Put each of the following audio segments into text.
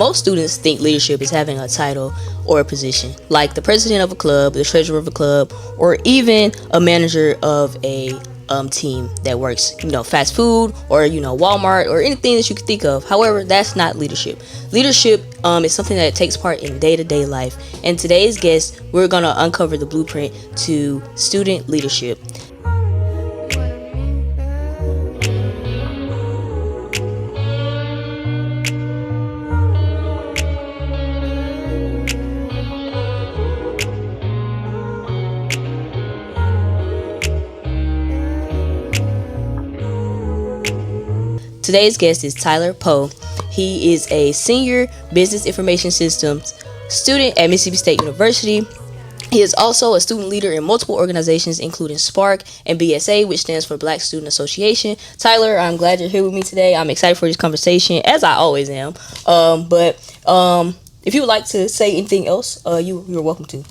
most students think leadership is having a title or a position, like the president of a club, the treasurer of a club, or even a manager of a team that works, fast food, or Walmart, or anything that you can think of. However, that's not leadership. Leadership is something that takes part in day-to-day life. And today's guest, we're gonna uncover the blueprint to student leadership. Today's guest is Tyler Powe. He is a senior business information systems student at Mississippi State University. He is also a student leader in multiple organizations, including SPARK and BSA, which stands for Black Student Association. Tyler, I'm glad you're here with me today. I'm excited for this conversation, as I always am. But if you would like to say anything else, you're welcome to.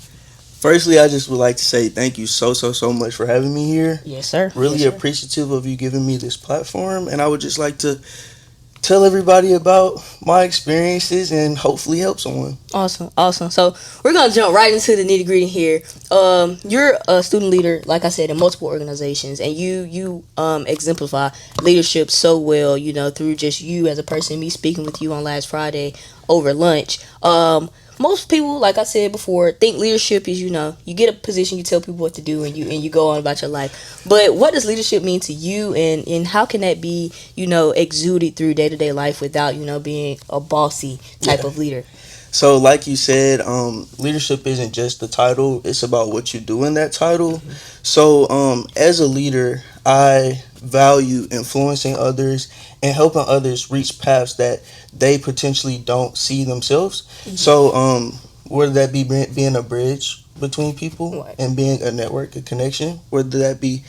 Firstly, I just would like to say thank you so much for having me here. Yes, sir. Really appreciative of you giving me this platform. And I would just like to tell everybody about my experiences and hopefully help someone. Awesome. So we're going to jump right into the nitty gritty here. You're a student leader, like I said, in multiple organizations. And you exemplify leadership so well, through just you as a person, me speaking with you on last Friday over lunch. Most people, like I said before, think leadership is, you get a position, you tell people what to do, and you go on about your life. But what does leadership mean to you, and how can that be, exuded through day-to-day life without, being a bossy type of leader? So like you said, leadership isn't just the title, it's about what you do in that title. Mm-hmm. So as a leader, I value influencing others and helping others reach paths that they potentially don't see themselves. Mm-hmm. So whether that be being a bridge between people, right, and being a network, a connection, whether that be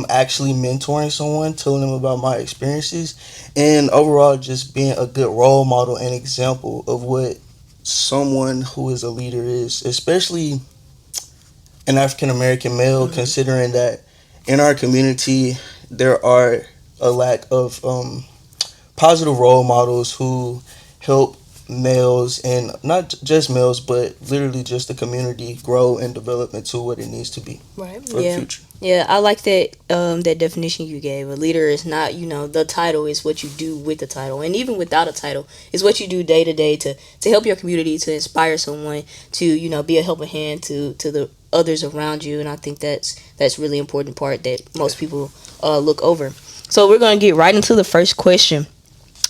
actually mentoring someone, telling them about my experiences, and overall just being a good role model and example of what someone who is a leader is, especially an African American male. Mm-hmm. Considering that in our community there are a lack of positive role models who help males, and not just males, but literally just the community grow and develop into what it needs to be, right, for the future. Yeah, I like that that definition you gave. A leader is not, the title, is what you do with the title. And even without a title, it's what you do day to day to help your community, to inspire someone, to, be a helping hand to the others around you. And I think that's really important part that most people look over. So we're going to get right into the first question.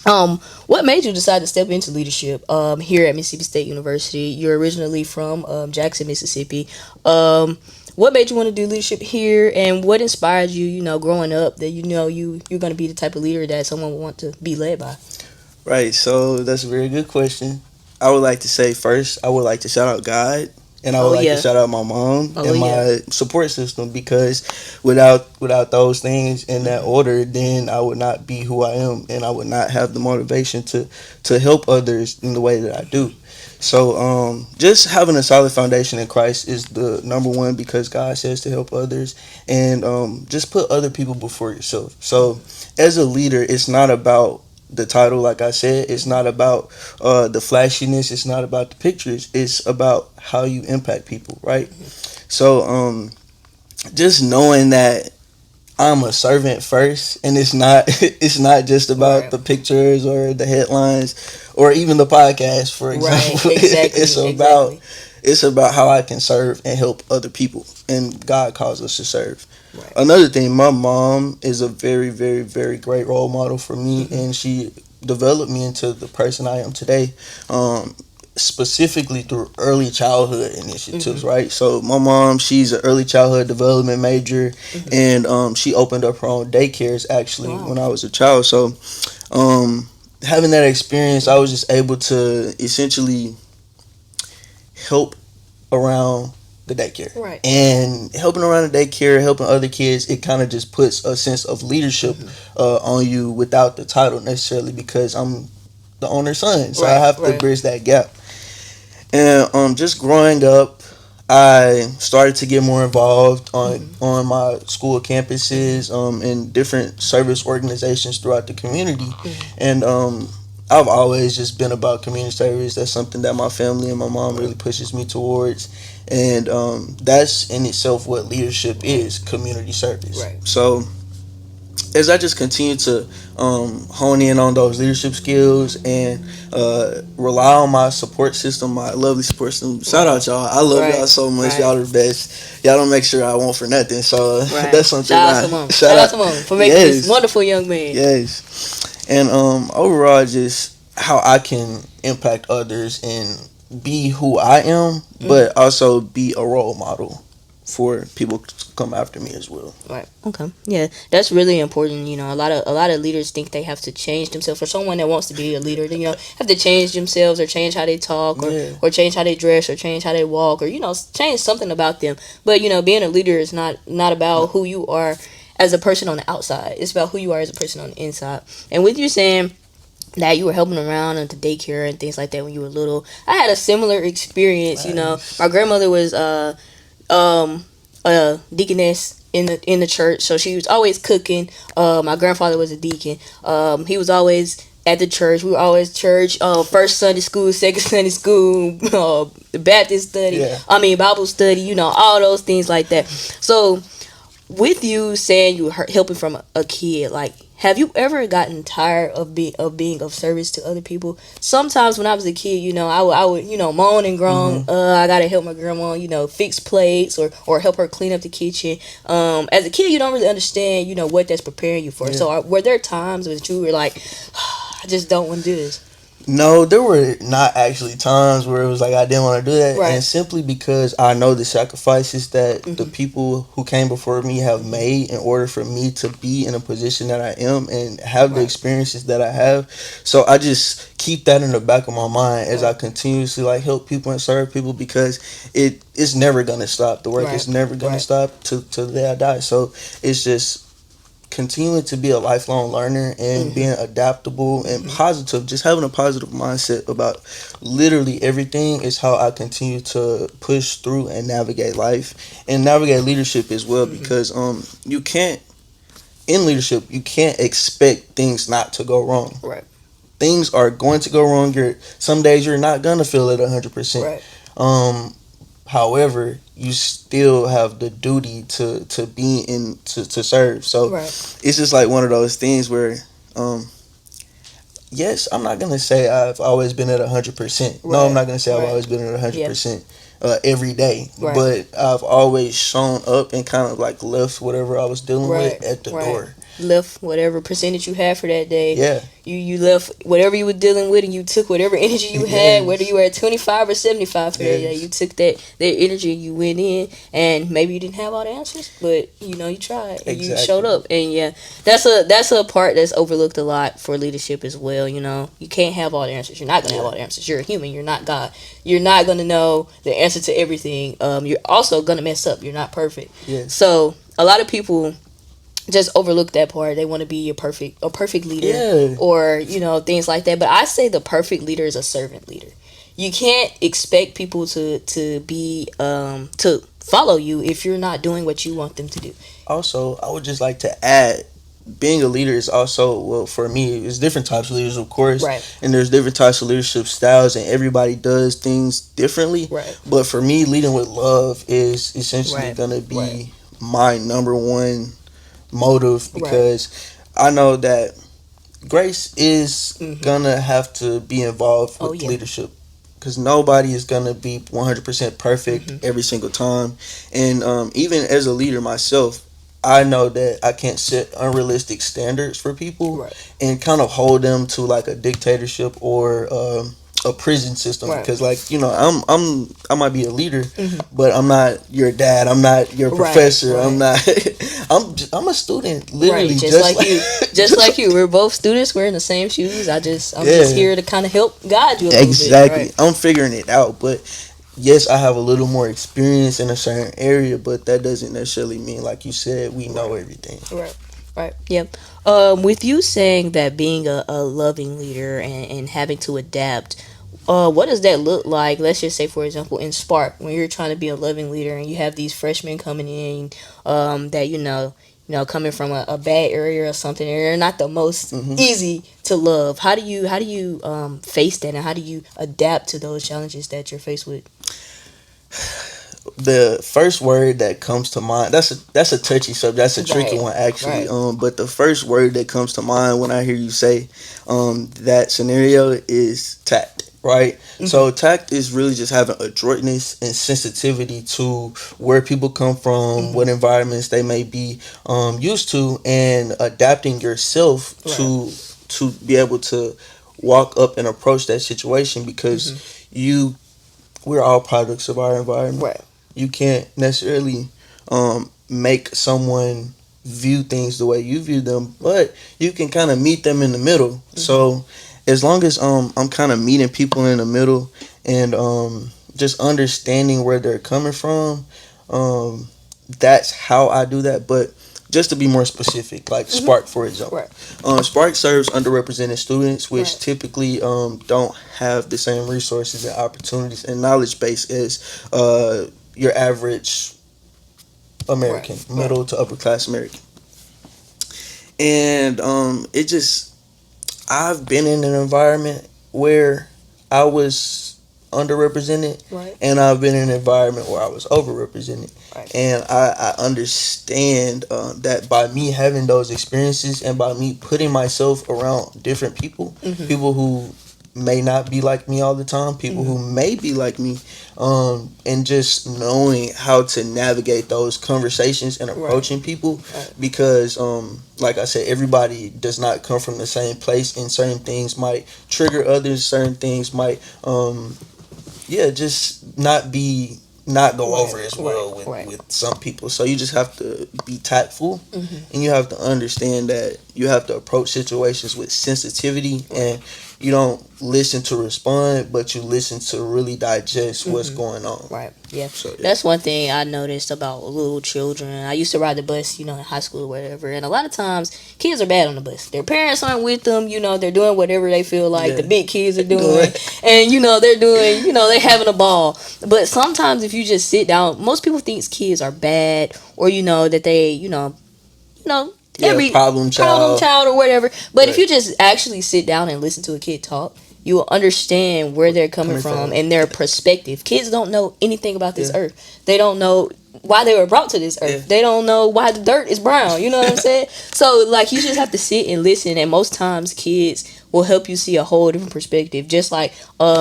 What made you decide to step into leadership here at Mississippi State University? You're originally from Jackson, Mississippi. What made you want to do leadership here, and what inspired you, growing up, that you're going to be the type of leader that someone would want to be led by? Right, so that's a very good question. I would like to say first, I would like to shout out God, and I would like to shout out my mom and my support system, because without those things in that order, then I would not be who I am, and I would not have the motivation to help others in the way that I do. So just having a solid foundation in Christ is the number one, because God says to help others, and just put other people before yourself. So as a leader, it's not about the title, like I said. It's not about the flashiness. It's not about the pictures. It's about how you impact people, right? So just knowing that I'm a servant first, and it's not just about the pictures or the headlines or even the podcast, for example. Right, exactly. It's about how I can serve and help other people, and God calls us to serve. Right. Another thing, my mom is a very, very, very great role model for me, mm-hmm, and she developed me into the person I am today, specifically through early childhood initiatives, mm-hmm, right? So my mom, she's an early childhood development major, mm-hmm, and she opened up her own daycares, actually, when I was a child. So having that experience, I was just able to essentially help around the daycare. Right. And helping around the daycare, helping other kids, it kind of just puts a sense of leadership, mm-hmm, on you without the title necessarily, because I'm the owner's son. So I have to bridge that gap. And just growing up, I started to get more involved on my school campuses, in different service organizations throughout the community. Mm-hmm. And I've always just been about community service. That's something that my family and my mom really pushes me towards, and that's in itself what leadership is: community service. Right. So as I just continue to hone in on those leadership skills and rely on my support system, my lovely support system. Shout out y'all! I love y'all Right. so much. Right. Y'all are the best. Y'all don't make sure I want for nothing. So Right. that's something Shout out to I mom. shout Shout out out. to mom for making this Yes, wonderful young man. yes, and overall, just how I can impact others and be who I am, but also be a role model for people to come after me as well. Right. Okay. Yeah, that's really important. A lot of leaders think they have to change themselves. For someone that wants to be a leader, they, have to change themselves or change how they talk Yeah. or change how they dress or change how they walk or change something about them. But being a leader is not about who you are as a person on the outside. It's about who you are as a person on the inside. And with you saying that you were helping around at the daycare and things like that when you were little, I had a similar experience. Nice. My grandmother was deaconess in the church, so she was always cooking. My grandfather was a deacon. He was always at the church. We were always church. First Sunday school, second Sunday school, the Baptist study. Yeah. I mean Bible study. All those things like that. So with you saying you were helping from a kid, like, have you ever gotten tired of being of service to other people? Sometimes when I was a kid, I would moan and groan. I gotta help my grandma, fix plates or help her clean up the kitchen. As a kid, you don't really understand, what that's preparing you for. Yeah. So were there times when you were like, I just don't want to do this? No, there were not actually times where it was like I didn't want to do that, Right. and simply because I know the sacrifices that the Mhm. people who came before me have made in order for me to be in a position that I am and have the Right. experiences that I have. So I just keep that in the back of my mind as I Right. continuously like help people and serve people, because it's never gonna stop. The work Right. is never gonna Right. stop till the day I die. So it's just continuing to be a lifelong learner and being adaptable and positive, just having a positive mindset about literally everything is how I continue to push through and navigate life and navigate leadership as well, because you can't, in leadership, you can't expect things not to go wrong. Right. Things are going to go wrong. Some days you're not gonna feel it 100%. Right. However, you still have the duty to be in to serve. So Right. it's just like one of those things where, yes, I'm not gonna say I've always been at 100%. No, I'm Right. not gonna say I've Right. always been at Yeah. 100% every day. Right. But I've always shown up and kind of like left whatever I was dealing Right. with at the Right. door. Left whatever percentage you had for that day. Yeah. You left whatever you were dealing with, and you took whatever energy you had, Yes. whether you were at 25 or 75 for that day. Yes. You took that energy, you went in, and maybe you didn't have all the answers, but you tried and you Exactly. showed up. And yeah, that's a part that's overlooked a lot for leadership as well. You can't have all the answers. You're not gonna have all the answers. You're a human. You're not God. You're not gonna know the answer to everything. You're also gonna mess up. You're not perfect. Yes. So a lot of people just overlook that part. They want to be a perfect leader, Yeah. or things like that. But I say the perfect leader is a servant leader. You can't expect people to be to follow you if you're not doing what you want them to do. Also, I would just like to add, being a leader is also, well, for me, it's different types of leaders, of course, Right. and there's different types of leadership styles, and everybody does things differently. Right. But for me, leading with love is essentially Right. gonna be Right. my number one motive, Right. because I know that grace is Mhm. gonna have to be involved with Oh, yeah. leadership, because nobody is gonna be 100% perfect every single time. And even as a leader myself, I know that I can't set unrealistic standards for people Right. and kind of hold them to like a dictatorship or a prison system. Right. Because like I might be a leader, Mhm. but I'm not your dad. I'm not your Right, professor. right. I'm not. I'm a student, literally, Right, just like you. Just like you. We're both students. We're in the same shoes. I'm just Yeah. here to kind of help guide you a little Exactly. bit. I'm figuring it out, but yes, I have a little more experience in a certain area, but that doesn't necessarily mean, like you said, we know everything. Right. Right. Yep. With you saying that being a loving leader and having to adapt, what does that look like? Let's just say, for example, in Spark, when you're trying to be a loving leader and you have these freshmen coming in, that coming from a bad area or something, and they're not the most Mhm. easy to love? How do you face that, and how do you adapt to those challenges that you're faced with? The first word that comes to mind, that's a touchy subject, that's a tricky Right, one actually. right. But the first word that comes to mind when I hear you say that scenario is tact, right? Hmm. So tact is really just having adroitness and sensitivity to where people come from, Hmm. what environments they may be used to, and adapting yourself Right. to be able to walk up and approach that situation, because Hmm. you we're all products of our environment. Right. You can't necessarily make someone view things the way you view them, but you can kind of meet them in the middle. Hmm. So as long as I'm kind of meeting people in the middle, and just understanding where they're coming from, um, that's how I do that. But just to be more specific, like Hmm. Spark, for example. Right. Spark serves underrepresented students, which Right. typically don't have the same resources and opportunities and knowledge base as your average Right. American, Right. middle to upper class American. And it just, I've been in an environment where I was underrepresented, Right. and I've been in an environment where I was overrepresented. Right. And I understand that by me having those experiences, and by me putting myself around different people, Hmm. people who may not be like me all the time, people Hmm. who may be like me, and just knowing how to navigate those conversations and Right. approaching people, Right. because like I said, everybody does not come from the same place, and certain things might trigger others, certain things might just not go Right. over as Right. well Right. with some people. So you just have to be tactful, Hmm. and you have to understand that you have to approach situations with sensitivity, Right. and you don't listen to respond, but you listen to really digest what's Hmm. going on. Right. Yeah. So yeah. That's one thing I noticed about little children. I used to ride the bus, in high school or whatever, and a lot of times kids are bad on the bus. Their parents aren't with them. They're doing whatever they feel like Yeah. the big kids are Go doing, ahead. and they're doing. They're having a ball. But sometimes if you just sit down, most people think kids are bad, or that they, you know, Yeah, every problem problem child. child or whatever. But if Right. you just actually sit down and listen to a kid talk, you will understand where they're coming Coming from from. and their perspective. Kids don't know anything about this Yeah. earth. They don't know why they were brought to this earth. Yeah. They don't know why the dirt is brown. You know what I'm saying? So like you just have to sit and listen, and most times kids will help you see a whole different perspective. Just like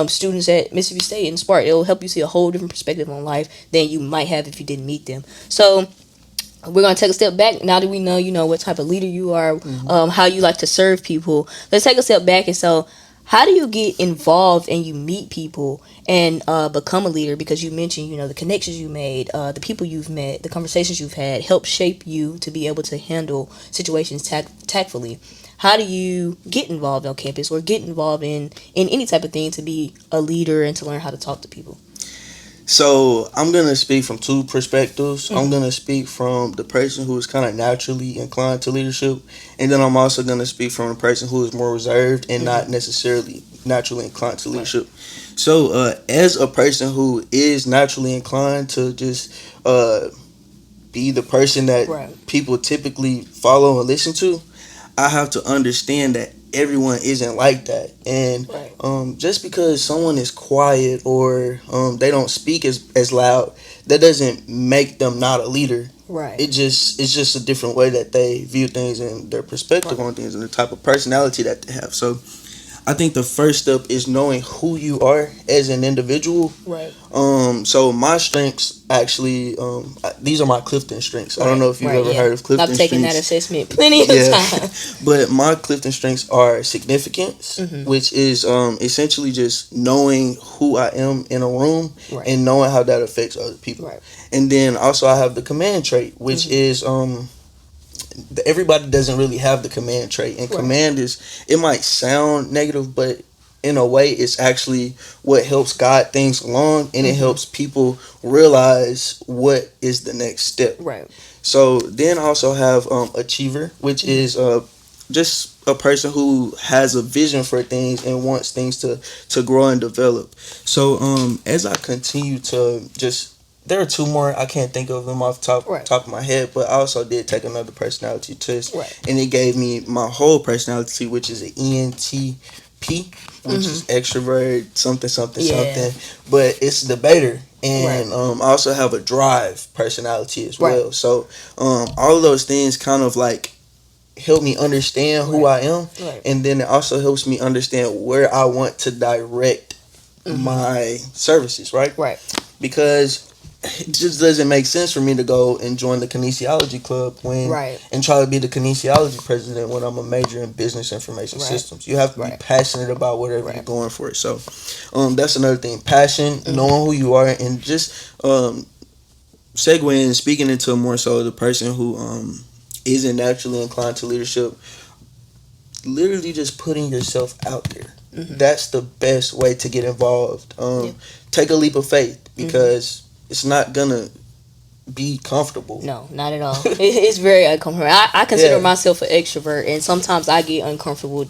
students at Mississippi State and Spark, it will help you see a whole different perspective on life than you might have if you didn't meet them. So we're gonna take a step back now that we know what type of leader you are, Mhm. how you like to serve people. Let's take a step back, and so how do you get involved and you meet people and become a leader? Because you mentioned the connections you made, the people you've met, the conversations you've had help shape you to be able to handle situations tactfully. How do you get involved on campus or get involved in any type of thing to be a leader and to learn how to talk to people? So I'm gonna speak from two perspectives. I'm Hmm. gonna speak from the person who is kind of naturally inclined to leadership, and then I'm also gonna speak from the person who is more reserved and Hmm. not necessarily naturally inclined to Right. leadership. So as a person who is naturally inclined to just uh, be the person that Right. people typically follow and listen to, I have to understand that everyone isn't like that, and Right. just because someone is quiet, or they don't speak as loud, that doesn't make them not a leader. Right. It's just a different way that they view things, and their perspective Right. on things, and the type of personality that they have. So I think the first step is knowing who you are as an individual. Right. So my strengths actually, these are my Clifton strengths. I don't Right. know if you've Right. ever Yeah. heard of I've Clifton taken that strengths. assessment plenty of Yeah, times. but my Clifton strengths are significance, Hmm. which is essentially just knowing who I am in a room, Right. and knowing how that affects other people. Right. And then also I have the command trait, which Hmm. is everybody doesn't really have the command trait, and Right. command is, it might sound negative, but in a way it's actually what helps guide things along, and it Hmm. helps people realize what is the next step. Right. So then I also have achiever, which Hmm. is just a person who has a vision for things and wants things to grow and develop. So as I continue to just there are two more. I can't think of them off the top of my head, but I also did take another personality test, and it gave me my whole personality, which is an ENTP, which is extrovert, something, something, something. But it's debater, and I also have a drive personality as well. So all of those things kind of like help me understand who I am, and then it also helps me understand where I want to direct my services, right? Because it just doesn't make sense for me to go and join the kinesiology club and try to be the kinesiology president when I'm a major in business information systems. You have to be passionate about whatever you're going for. So that's another thing. Passion, knowing who you are, and just segueing and speaking into more so the person who isn't naturally inclined to leadership, literally just putting yourself out there. That's the best way to get involved. Take a leap of faith, because it's not gonna be comfortable. No, not at all. It's very uncomfortable. I consider myself an extrovert, and sometimes I get uncomfortable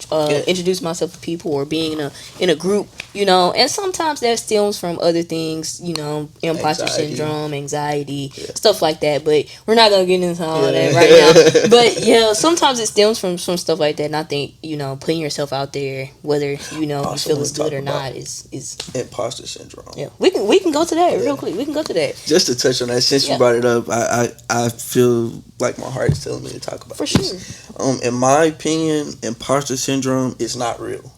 introducing myself to people or being in a group, and sometimes that stems from other things, imposter syndrome, anxiety, stuff like that. But we're not gonna get into all that right now. But sometimes it stems from stuff like that, and I think putting yourself out there, whether you feel as good or not, is imposter syndrome. Yeah, we can go to that real quick. We can go to that just to touch on that since you brought it up. I feel like my heart is telling me to talk about this. In my opinion, imposter syndrome is not real.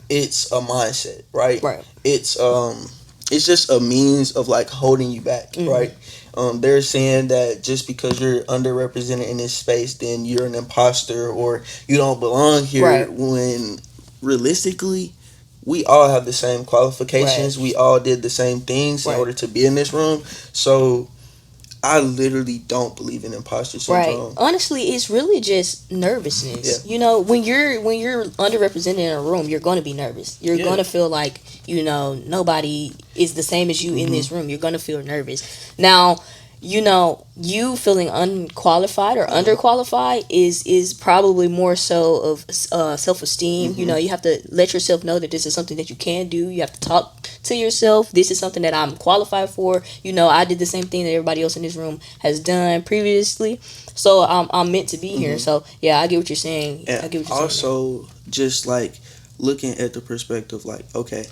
It's a mindset, right? It's just a means of like holding you back, right? They're saying that just because you're underrepresented in this space, then you're an imposter or you don't belong here. When realistically, we all have the same qualifications. We all did the same things in order to be in this room. So I literally don't believe in imposter syndrome. Honestly, it's really just nervousness. When you're underrepresented in a room, you're going to be nervous. You're going to feel like nobody is the same as you in this room. You're going to feel nervous. Now, you feeling unqualified or underqualified is probably more so of self-esteem. You have to let yourself know that this is something that you can do. You have to talk to yourself. This is something that I'm qualified for. I did the same thing that everybody else in this room has done previously. So I'm meant to be here. So yeah, I get what you're saying. And I get what you're also saying. Just like looking at the perspective, like, okay,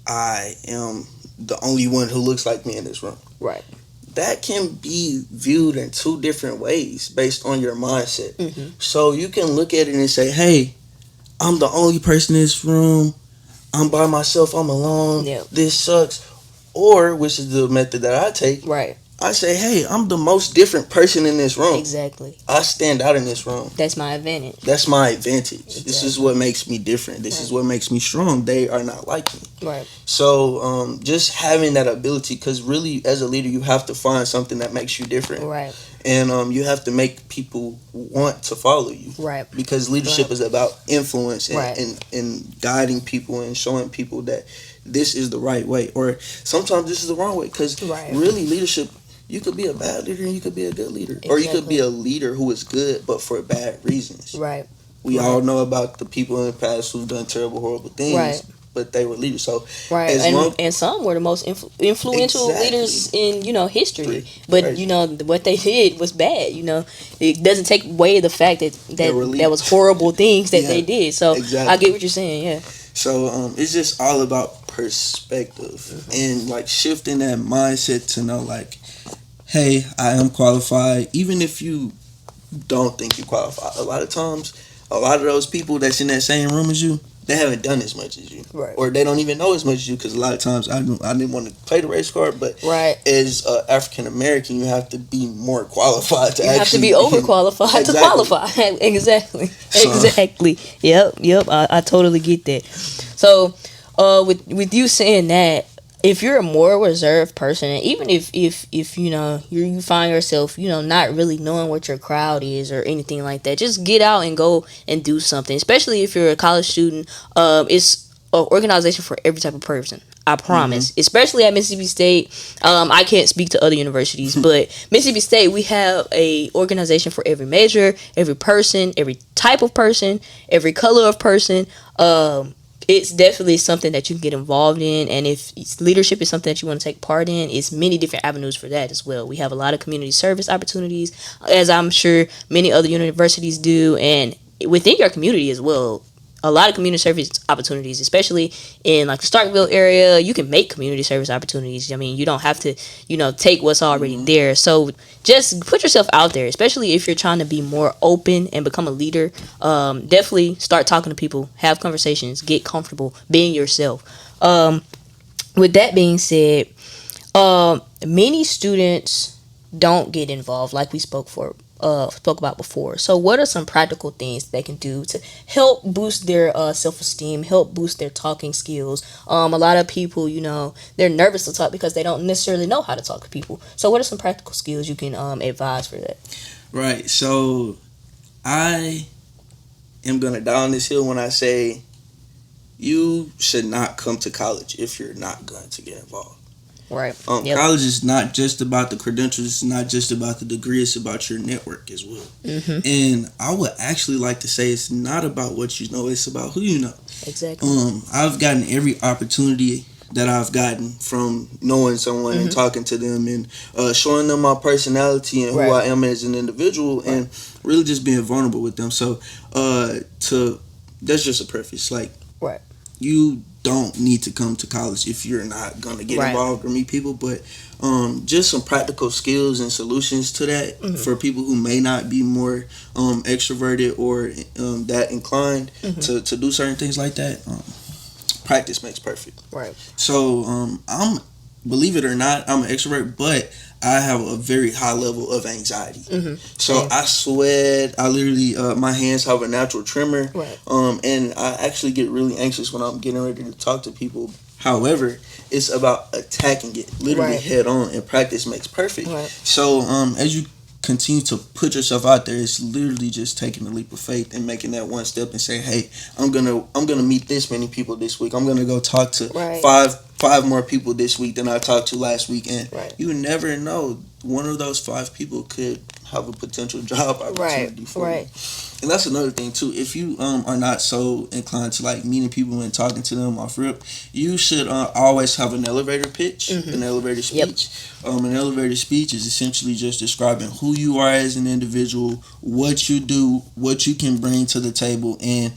I am the only one who looks like me in this room. That can be viewed in two different ways based on your mindset. So you can look at it and say, hey, I'm the only person in this room. I'm by myself. I'm alone. This sucks. Or, which is the method that I take, I say, hey, I'm the most different person in this room. Exactly. I stand out in this room. That's my advantage. Exactly. This is what makes me different. This is what makes me strong. They are not like me. So just having that ability, because really as a leader, you have to find something that makes you different. And you have to make people want to follow you. Because leadership is about influence and guiding people and showing people that this is the right way. Or sometimes this is the wrong way. Because really leadership, you could be a bad leader and you could be a good leader. Or you could be a leader who is good but for bad reasons. We all know about the people in the past who've done terrible, horrible things. But they were leaders. So and some were the most influential leaders in history. But what they did was bad. It doesn't take away the fact that was horrible things that they did. So I get what you're saying. Yeah. So it's just all about perspective and like shifting that mindset to know like, hey, I am qualified, even if you don't think you qualify. A lot of times, a lot of those people that's in that same room as you, they haven't done as much as you, or they don't even know as much as you. Because a lot of times, I didn't want to play the race card, but as African American, you have to be more qualified to. You have to be overqualified to qualify. Exactly. Yep. I totally get that. So, with you saying that, if you're a more reserved person, and even if you find yourself not really knowing what your crowd is or anything like that, just get out and go and do something. Especially if you're a college student, it's an organization for every type of person. I promise. Especially at Mississippi State. I can't speak to other universities, but Mississippi State, we have a organization for every major, every person, every type of person, every color of person. it's definitely something that you can get involved in, and if leadership is something that you want to take part in, it's many different avenues for that as well. We have a lot of community service opportunities, as I'm sure many other universities do, and within your community as well. A lot of community service opportunities, especially in like the Starkville area. You can make community service opportunities. I mean, you don't have to, take what's already there. So just put yourself out there, especially if you're trying to be more open and become a leader. Definitely start talking to people, have conversations, get comfortable being yourself. With that being said, many students don't get involved, like we spoke about before. So, what are some practical things they can do to help boost their self esteem, help boost their talking skills? A lot of people, they're nervous to talk because they don't necessarily know how to talk to people. So, what are some practical skills you can advise for that? Right. So I am gonna die on this hill when I say you should not come to college if you're not going to get involved. Right. Yep. College is not just about the credentials. It's not just about the degree. It's about your network as well. Mm-hmm. And I would actually like to say it's not about what you know. It's about who you know. Exactly. I've gotten every opportunity that I've gotten from knowing someone and talking to them and showing them my personality and who I am as an individual and really just being vulnerable with them. So that's just a preface. Like, you don't need to come to college if you're not going to get involved or meet people, but just some practical skills and solutions to that for people who may not be more extroverted or that inclined to do certain things like that. Practice makes perfect. Right. So believe it or not, I'm an extrovert, but I have a very high level of anxiety. So I sweat. I literally, my hands have a natural tremor. And I actually get really anxious when I'm getting ready to talk to people. However, it's about attacking it literally head on, and practice makes perfect. So as you continue to put yourself out there, it's literally just taking a leap of faith and making that one step and saying, hey, I'm gonna meet this many people this week. I'm gonna go talk to five more people this week than I talked to last week, and you never know, one of those 5 people could have a potential job opportunity for you. And that's another thing too. If you are not so inclined to like meeting people and talking to them off rip, you should always have an elevator pitch, an elevator speech. An elevator speech is essentially just describing who you are as an individual, what you do, what you can bring to the table, and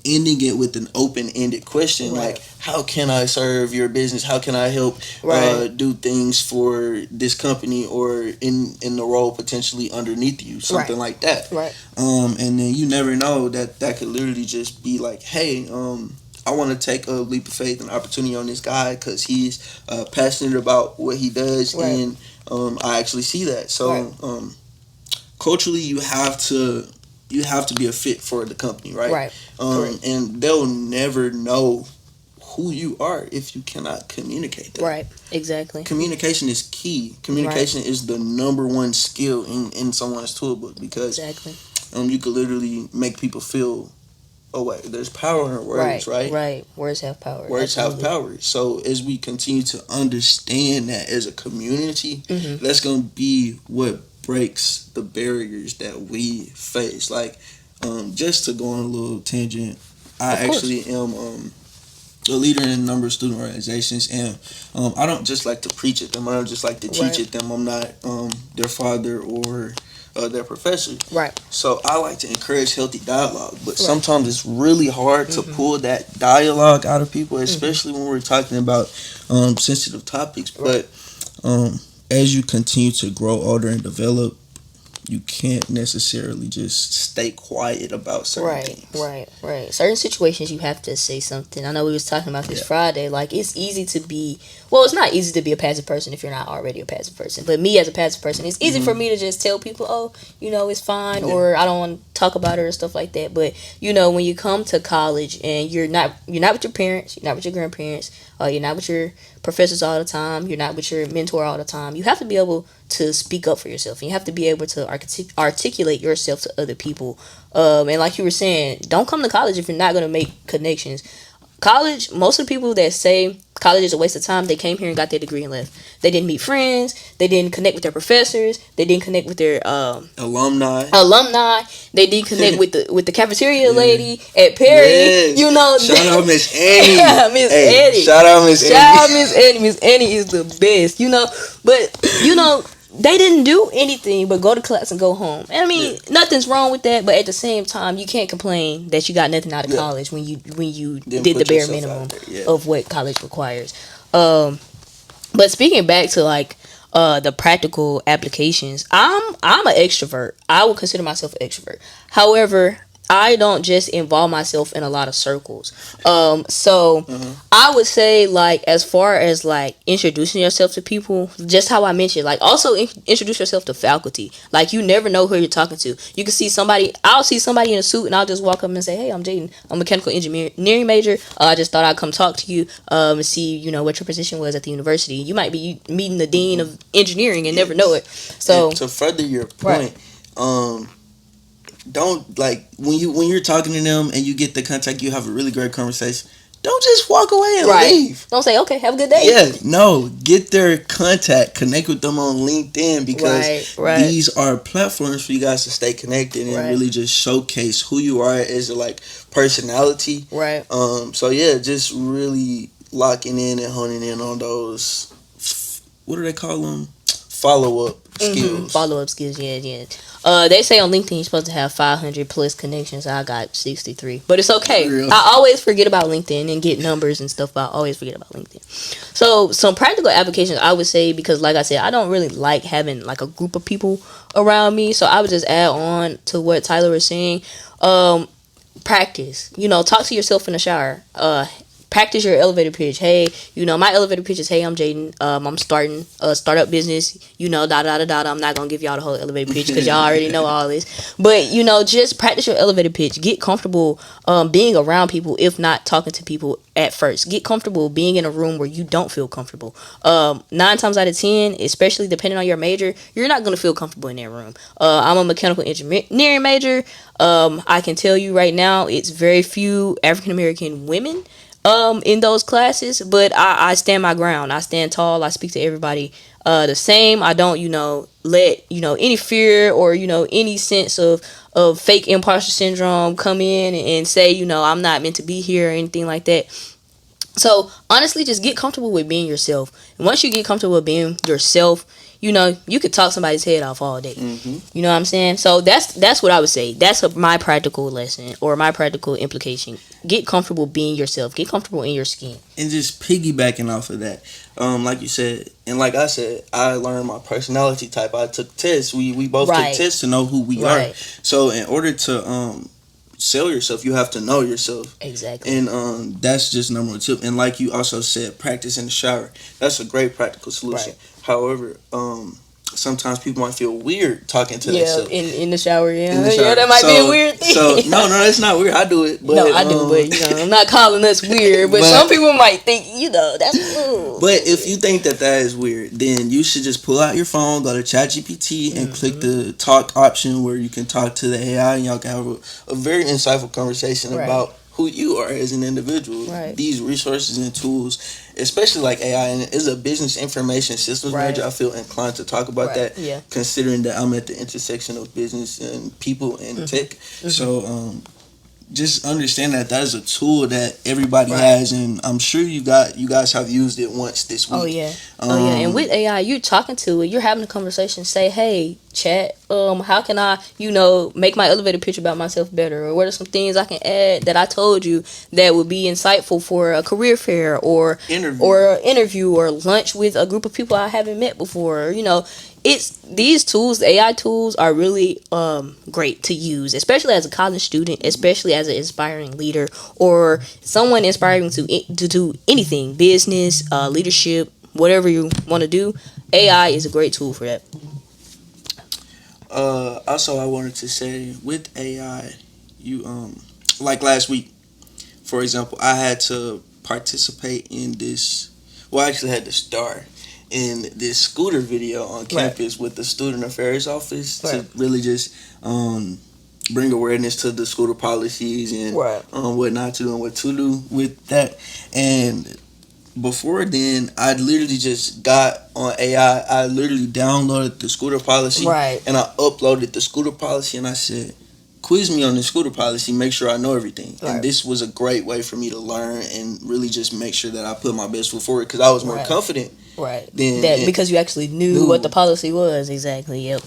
ending it with an open-ended question like, how can I serve your business? How can I help do things for this company or in the role potentially underneath you? Something like that. And then you never know that could literally just be like, hey, I want to take a leap of faith and opportunity on this guy because he's passionate about what he does, and I actually see that. So culturally, you have to be a fit for the company, and they'll never know who you are if you cannot communicate that. Exactly. Communication is key. Communication is the number one skill in someone's toolbook because you could literally make people feel, oh wait, there's power in words, right? Words have power. Words have power. So as we continue to understand that as a community, that's going to be what breaks the barriers that we face. Like, just to go on a little tangent, I actually am a leader in a number of student organizations, and I don't just like to preach at them. I don't just like to teach at them. I'm not their father or their professor. So I like to encourage healthy dialogue, but sometimes it's really hard to pull that dialogue out of people, especially when we're talking about sensitive topics. But as you continue to grow older and develop, you can't necessarily just stay quiet about certain things. Certain situations you have to say something. I know we was talking about this Friday. Like, it's easy to be, well, it's not easy to be a passive person if you're not already a passive person. But me as a passive person, it's easy for me to just tell people, oh, it's fine, or I don't want to talk about it or stuff like that. But when you come to college and you're not with your parents, you're not with your grandparents, you're not with your professors all the time, you're not with your mentor all the time, you have to be able to speak up for yourself, and you have to be able to articulate yourself to other people. And like you were saying, don't come to college if you're not going to make connections. College, most of the people that say college is a waste of time, they came here and got their degree and left. They didn't meet friends. They didn't connect with their professors. They didn't connect with their alumni. They didn't connect with the cafeteria lady at Perry. Yes. You know, shout out Miss Annie. Yeah, Miss Annie. Shout out Miss Annie. Shout out Miss Annie. Miss Annie is the best. You know, but you know, they didn't do anything but go to class and go home. And I mean, nothing's wrong with that, but at the same time, you can't complain that you got nothing out of college when you did the bare minimum of what college requires. But speaking back to like the practical applications, I'm an extrovert. I would consider myself an extrovert. However, I don't just involve myself in a lot of circles. So I would say, like, as far as like introducing yourself to people, just how I mentioned, like, also introduce yourself to faculty. Like, you never know who you're talking to. You can see somebody. I'll see somebody in a suit, and I'll just walk up and say, "Hey, I'm Jaedyn. I'm a mechanical engineering major. I just thought I'd come talk to you and see, you know, what your position was at the university. You might be meeting the dean of engineering and never know it." So, and to further your point, don't, like, when you're talking to them and you get the contact, you have a really great conversation. Don't just walk away and leave. Don't say, "Okay, have a good day." Yeah, no, get their contact, connect with them on LinkedIn, because these are platforms for you guys to stay connected and really just showcase who you are as a, like, personality. Right. So yeah, just really locking in and honing in on those, what do they call them? Follow-up skills. Follow-up skills, yeah. They say on LinkedIn you're supposed to have 500 plus connections. I got 63, but it's okay. I always forget about LinkedIn and get numbers and stuff. But I always forget about LinkedIn. So some practical applications I would say, because like I said, I don't really like having like a group of people around me. So I would just add on to what Tyler was saying. Practice. You know, talk to yourself in the shower. Practice your elevator pitch. Hey, you know, my elevator pitch is, "Hey, I'm Jaedyn. I'm starting a startup business. You know, da da da da. I'm not gonna give y'all the whole elevator pitch because y'all already know all this. But you know, just practice your elevator pitch. Get comfortable being around people, if not talking to people at first. Get comfortable being in a room where you don't feel comfortable. 9 times out of 10, especially depending on your major, you're not gonna feel comfortable in that room. I'm a mechanical engineering major. I can tell you right now, it's very few African American women in those classes, but I stand my ground. I stand tall. I speak to everybody the same. I don't, you know, let, you know, any fear or, you know, any sense of fake imposter syndrome come in and say, you know, I'm not meant to be here or anything like that. So honestly, just get comfortable with being yourself. And once you get comfortable with being yourself, you know, you could talk somebody's head off all day. You know what I'm saying? So that's what I would say. That's my practical lesson or my practical implication. Get comfortable being yourself. Get comfortable in your skin. And just piggybacking off of that, like you said, and like I said, I learned my personality type. I took tests. We both took tests to know who we are. So in order to sell yourself, you have to know yourself. Exactly. And that's just number 1 tip. And like you also said, practice in the shower. That's a great practical solution. However, sometimes people might feel weird talking to themselves. In the shower, that might be a weird thing. So no, that's not weird. I do it. But, no, I do, but you know, I'm not calling us weird. But some people might think, you know, that's cool. But if you think that is weird, then you should just pull out your phone, go to ChatGPT, and click the talk option where you can talk to the AI, and y'all can have a very insightful conversation about who you are as an individual. These resources and tools, especially like AI, and is a business information systems major. I feel inclined to talk about that, considering that I'm at the intersection of business and people and tech. So just understand that is a tool that everybody has, and I'm sure you guys have used it once this week. And with AI, you're talking to it, you're having a conversation. Say, "Hey, chat, how can I, you know, make my elevator pitch about myself better, or what are some things I can add that I told you that would be insightful for a career fair or interview or lunch with a group of people I haven't met before." You know, it's these tools, the AI tools, are really great to use, especially as a college student, especially as an inspiring leader or someone inspiring to do anything, business, leadership, whatever you want to do. AI is a great tool for that. Also, I wanted to say with AI, you like last week, for example, I had to participate in this. Well, I actually had to star in this scooter video on campus with the student affairs office to really just bring awareness to the school policies and Right. what not to do and what to do with that. And before then, I literally just got on AI. I literally downloaded the scooter policy, Right. and I uploaded the scooter policy, and I said, quiz me on the scooter policy, make sure I know everything. Right. And this was a great way for me to learn and really just make sure that I put my best foot forward, because I was more Right. confident. Right. Then That because you actually knew what the policy was. Exactly. Yep.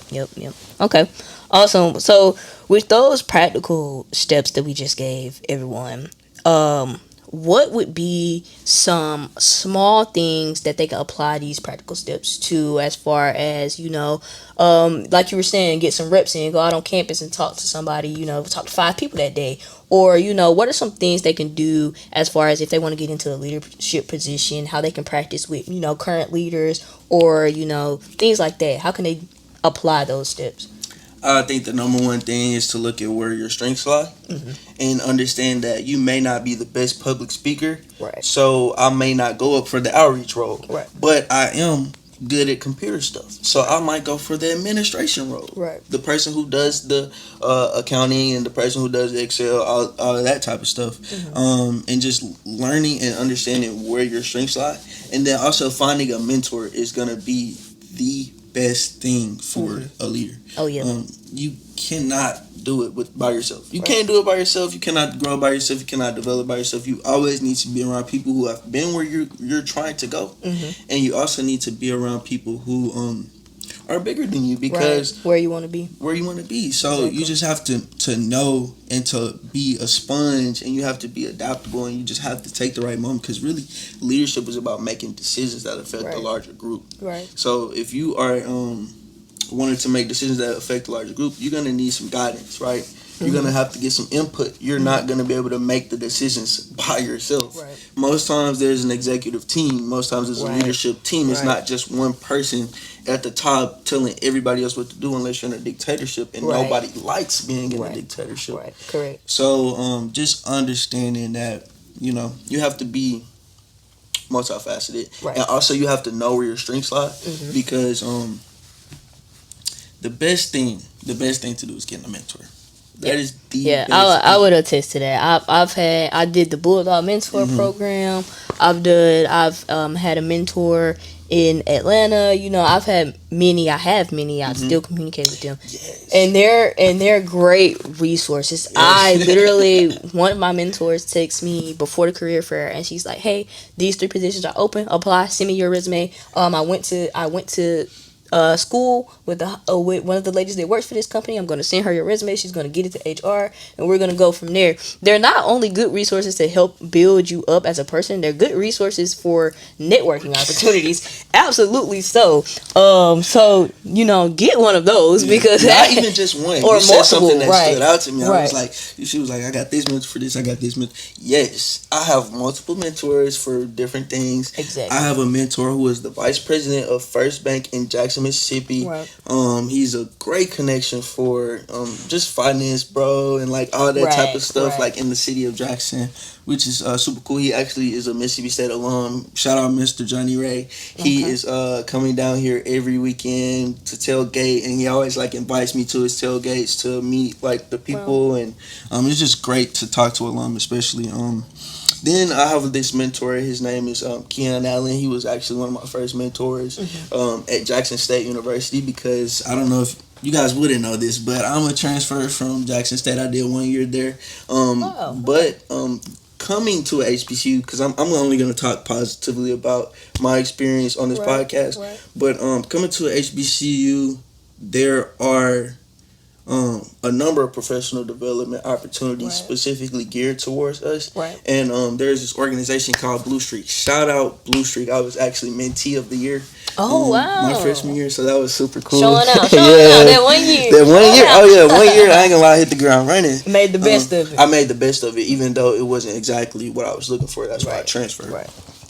Okay. Awesome. So with those practical steps that we just gave everyone, what would be some small things that they can apply these practical steps to, as far as, like you were saying, get some reps in, go out on campus and talk to somebody, talk to 5 people that day, or what are some things they can do as far as if they want to get into a leadership position, how they can practice with current leaders, or things like that. How can they apply those steps? I think the number one thing is to look at where your strengths lie, and understand that you may not be the best public speaker. Right. So I may not go up for the outreach role. Right. But I am good at computer stuff. So I might go for the administration role. Right. The person who does the accounting, and the person who does Excel, all of that type of stuff. And just learning and understanding where your strengths lie. And then also finding a mentor is going to be the best thing for a leader. Oh yeah. You cannot do it by yourself. You can't do it by yourself. You cannot grow by yourself. You cannot develop by yourself. You always need to be around people who have been where you're trying to go, and you also need to be around people who are bigger than you, because where you want to be. So exactly. You just have to know and to be a sponge, and you have to be adaptable, and you just have to take the right moment, because really leadership is about making decisions that affect the larger group. Right. So if you are wanting to make decisions that affect the larger group, you're going to need some guidance, right? You're going to have to get some input. You're not going to be able to make the decisions by yourself. Right. Most times there's an executive team. Most times there's a leadership team. It's not just one person at the top telling everybody else what to do, unless you're in a dictatorship, and nobody likes being in a dictatorship. Right. Correct. So just understanding that, you have to be multifaceted. Right. And also you have to know where your strengths lie, because the best thing to do is getting a mentor. That is the best I would attest to that. I did the Bulldog Mentor program. I've had a mentor in Atlanta. I've had many. I have many. I still communicate with them. Yes. And they're great resources. Yes. I literally, one of my mentors texts me before the career fair, and she's like, "Hey, these 3 positions are open. Apply. Send me your resume." I went to school with one of the ladies that works for this company. I'm going to send her your resume. She's going to get it to HR, and we're going to go from there. They're not only good resources to help build you up as a person, they're good resources for networking opportunities. Absolutely so. So get one of those, because not even just one. Or you said something that right. stood out to me. I was like, she was like, I got this mentor for this. I got this mentor. Yes, I have multiple mentors for different things. Exactly. I have a mentor who is the vice president of First Bank in Jackson, Mississippi. Right. He's a great connection for just finance, bro, and like all that type of stuff, like in the city of Jackson, which is super cool. He actually is a Mississippi State alum. Shout out Mr. Johnny Ray. He is coming down here every weekend to tailgate, and he always like invites me to his tailgates to meet like the people, and it's just great to talk to alum, especially. Then I have this mentor. His name is Keon Allen. He was actually one of my first mentors at Jackson State University, because I don't know if you guys wouldn't know this, but I'm a transfer from Jackson State. I did 1 year there. But coming to a HBCU, because I'm only going to talk positively about my experience on this podcast, but coming to a HBCU, there are a number of professional development opportunities specifically geared towards us. And there's this organization called Blue Streak. Shout out Blue Streak. I was actually mentee of the year. Oh, wow. My freshman year, so that was super cool. Showing out that 1 year. That 1 year. Oh, yeah, 1 year. I ain't gonna lie, I hit the ground running. Made the best of it. I made the best of it, even though it wasn't exactly what I was looking for. That's why I transferred.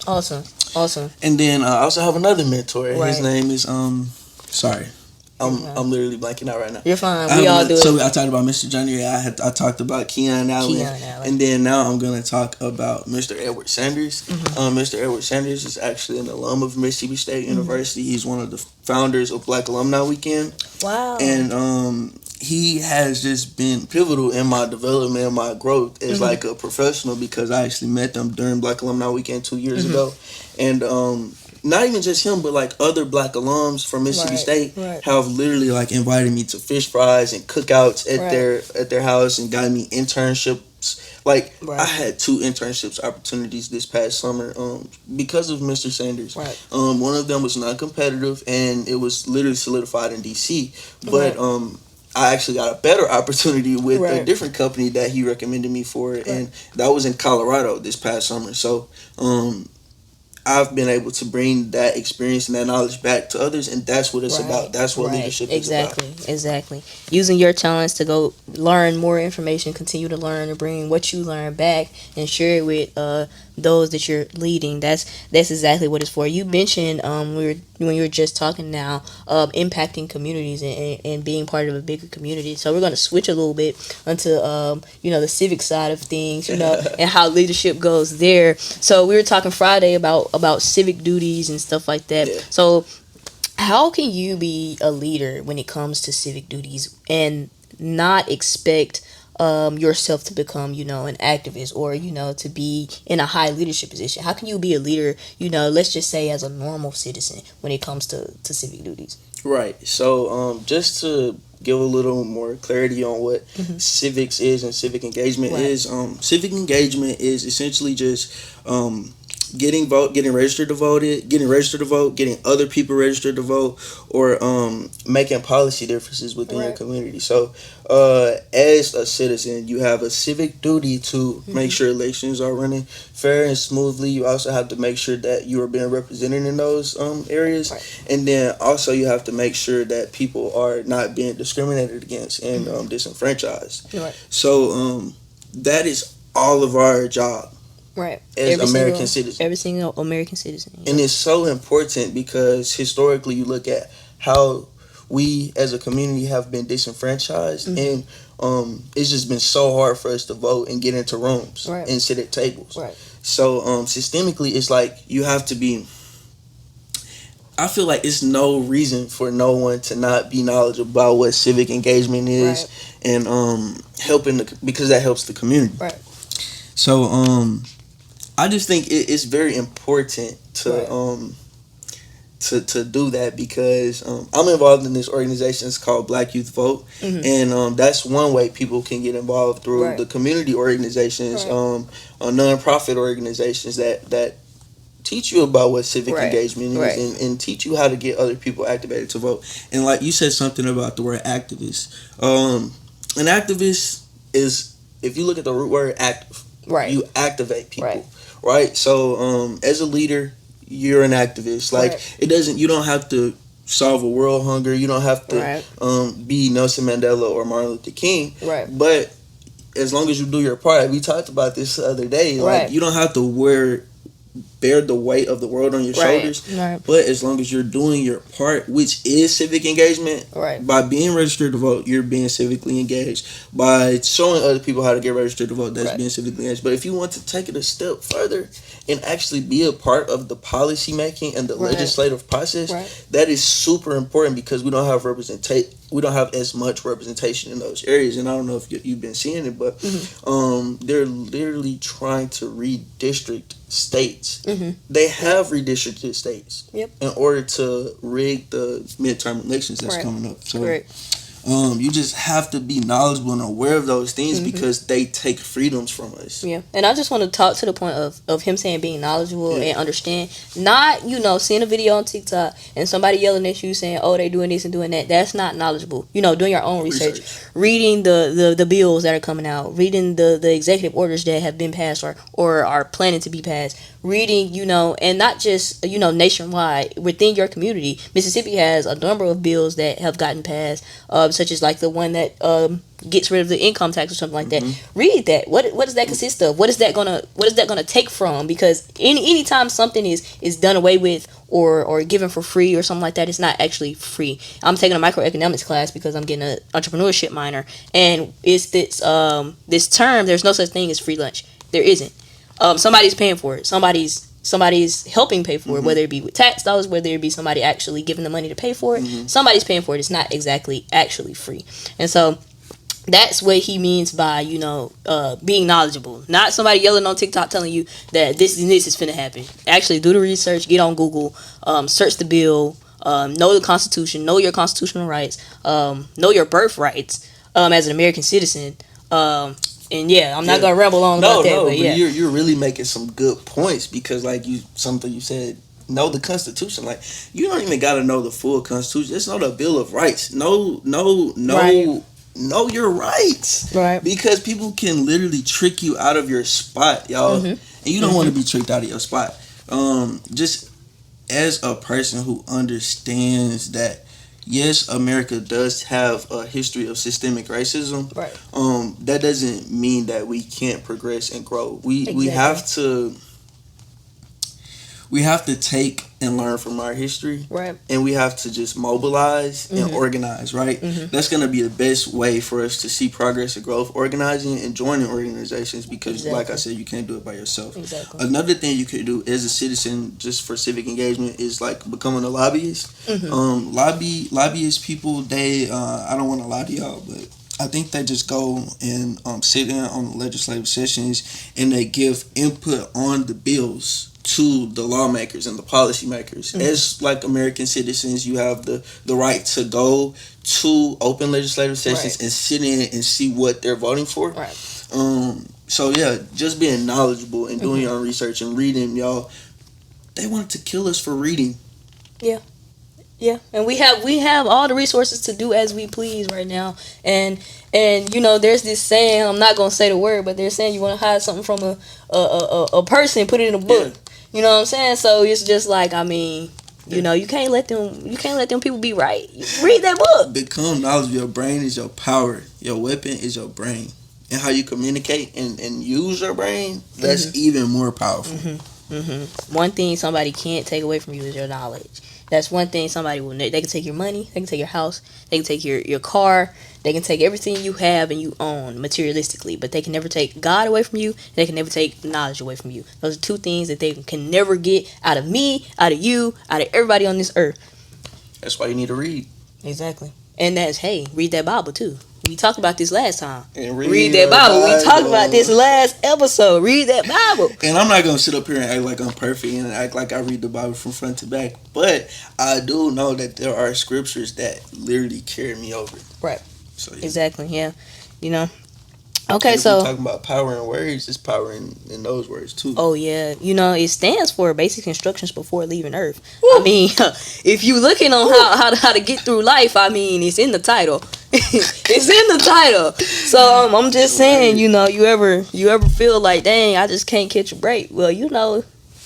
Awesome. And then I also have another mentor. His name is, sorry. I'm literally blanking out right now. You're fine. We all do it. So I talked about Mr. Johnny Ray. I talked about Keon Allen. And then now I'm going to talk about Mr. Edward Sanders. Mr. Edward Sanders is actually an alum of Mississippi State University. He's one of the founders of Black Alumni Weekend. Wow. And he has just been pivotal in my development and my growth as like a professional, because I actually met them during Black Alumni Weekend 2 years ago, and not even just him, but like other Black alums from Mississippi State have literally like invited me to fish fries and cookouts at their house and got me internships. Like I had 2 internships opportunities this past summer because of Mr. Sanders. One of them was non-competitive and it was literally solidified in DC, but I actually got a better opportunity with a different company that he recommended me for, and that was in Colorado this past summer. So I've been able to bring that experience and that knowledge back to others, and that's what it's about. That's what leadership is about. Exactly. Using your talents to go learn more information, continue to learn, and bring what you learn back and share it with those that you're leading. That's exactly what it's for. You mentioned when you were just talking now, impacting communities and being part of a bigger community. So we're going to switch a little bit onto the civic side of things, and how leadership goes there. So we were talking Friday about civic duties and stuff like that. Yeah. So how can you be a leader when it comes to civic duties and not expect yourself to become, an activist or, to be in a high leadership position? How can you be a leader, let's just say as a normal citizen when it comes to civic duties? Right. So just to give a little more clarity on what civics is and civic engagement is, civic engagement is essentially just getting registered to vote, getting other people registered to vote, or making policy differences within your community. So as a citizen, you have a civic duty to make sure elections are running fair and smoothly. You also have to make sure that you are being represented in those areas, and then also you have to make sure that people are not being discriminated against and disenfranchised. So that is all of our job. As American citizens. Every single American citizen. And it's so important because historically you look at how we as a community have been disenfranchised, and it's just been so hard for us to vote and get into rooms and sit at tables. So systemically it's like you have to be, I feel like it's no reason for no one to not be knowledgeable about what civic engagement is and helping because that helps the community. So I just think it's very important to to do that because I'm involved in this organization. It's called Black Youth Vote, and that's one way people can get involved through the community organizations, nonprofit organizations that teach you about what civic engagement is and teach you how to get other people activated to vote. And like you said something about the word activist. An activist is, if you look at the root word active, you activate people. So as a leader, you're an activist. Like you don't have to solve a world hunger. You don't have to be Nelson Mandela or Martin Luther King. But as long as you do your part, we talked about this the other day. Like you don't have to bear the weight of the world on your shoulders. But as long as you're doing your part, which is civic engagement, by being registered to vote, you're being civically engaged. By showing other people how to get registered to vote, that's being civically engaged. But if you want to take it a step further and actually be a part of the policy making and the legislative process, that is super important because we don't have as much representation in those areas. And I don't know if you've been seeing it, but they're literally trying to redistrict states. They have redistricted states in order to rig the midterm elections that's coming up. So you just have to be knowledgeable and aware of those things because they take freedoms from us. And I just want to talk to the point of him saying being knowledgeable and understand, not seeing a video on TikTok and somebody yelling at you saying, oh, they doing this and doing that. That's not knowledgeable. Doing your own research. Reading the bills that are coming out, reading the executive orders that have been passed or are planning to be passed, reading and not just nationwide, within your community. Mississippi has a number of bills that have gotten passed, such as like the one that gets rid of the income tax or something like that. Read that. What does that consist of? What is that gonna take from? Because anytime something is done away with or given for free or something like that, it's not actually free. I'm taking a microeconomics class because I'm getting an entrepreneurship minor, and it's this term. There's no such thing as free lunch. There isn't. somebody's paying for it. Somebody's helping pay for it, whether it be with tax dollars, whether it be somebody actually giving the money to pay for it. Somebody's paying for it. It's not exactly actually free. And so that's what he means by, being knowledgeable. Not somebody yelling on TikTok telling you that this and this is finna happen. Actually do the research, get on Google, search the bill, know the Constitution, know your constitutional rights, know your birthrights as an American citizen. And yeah, I'm not gonna ramble on about that. But yeah, you're really making some good points, because like something you said, know the Constitution. Like, you don't even gotta know the full Constitution. Just know the Bill of Rights. Right. Know your rights. Right. Because people can literally trick you out of your spot, y'all. And you don't want to be tricked out of your spot. Just as a person who understands that, yes, America does have a history of systemic racism. Right. That doesn't mean that we can't progress and grow. We have to take and learn from our history. Right. And we have to just mobilize and organize, right? That's going to be the best way for us to see progress and growth, organizing and joining organizations, because like I said, you can't do it by yourself. Exactly. Another thing you could do as a citizen, just for civic engagement, is like becoming a lobbyist. Lobbyist people, they I don't want to lie to y'all, but I think they just go and sit in on the legislative sessions, and they give input on the bills to the lawmakers and the policymakers. As like American citizens, you have the right to go to open legislative sessions and sit in and see what they're voting for. Right. So yeah, just being knowledgeable and doing your own research and reading, y'all. They wanted to kill us for reading. Yeah, and we have all the resources to do as we please right now, and there's this saying, I'm not gonna say the word, but they're saying you want to hide something from a person, put it in a book. You know what I'm saying? So it's just like, I mean, you can't let them people be right. Read that book. Become knowledgeable. Your brain is your power. Your weapon is your brain, and how you communicate and use your brain. That's even more powerful. One thing somebody can't take away from you is your knowledge. That's one thing somebody will. They can take your money. They can take your house. They can take your car. They can take everything you have and you own materialistically. But they can never take God away from you. They can never take knowledge away from you. Those are two things that they can never get out of me, out of you, out of everybody on this earth. That's why you need to read. Exactly. And that's, hey, read that Bible too. We talked about this last time. And read that Bible. We talked about this last episode. Read that Bible. And I'm not going to sit up here and act like I'm perfect and act like I read the Bible from front to back. But I do know that there are scriptures that literally carry me over. Right. So, yeah. Exactly, yeah. Okay, so talking about power in words, it's power in those words too. Oh yeah, it stands for basic instructions before leaving Earth. Woo. I mean, if you looking on how to get through life, I mean, it's in the title. It's in the title. So I'm just saying, you ever feel like, dang, I just can't catch a break? Well,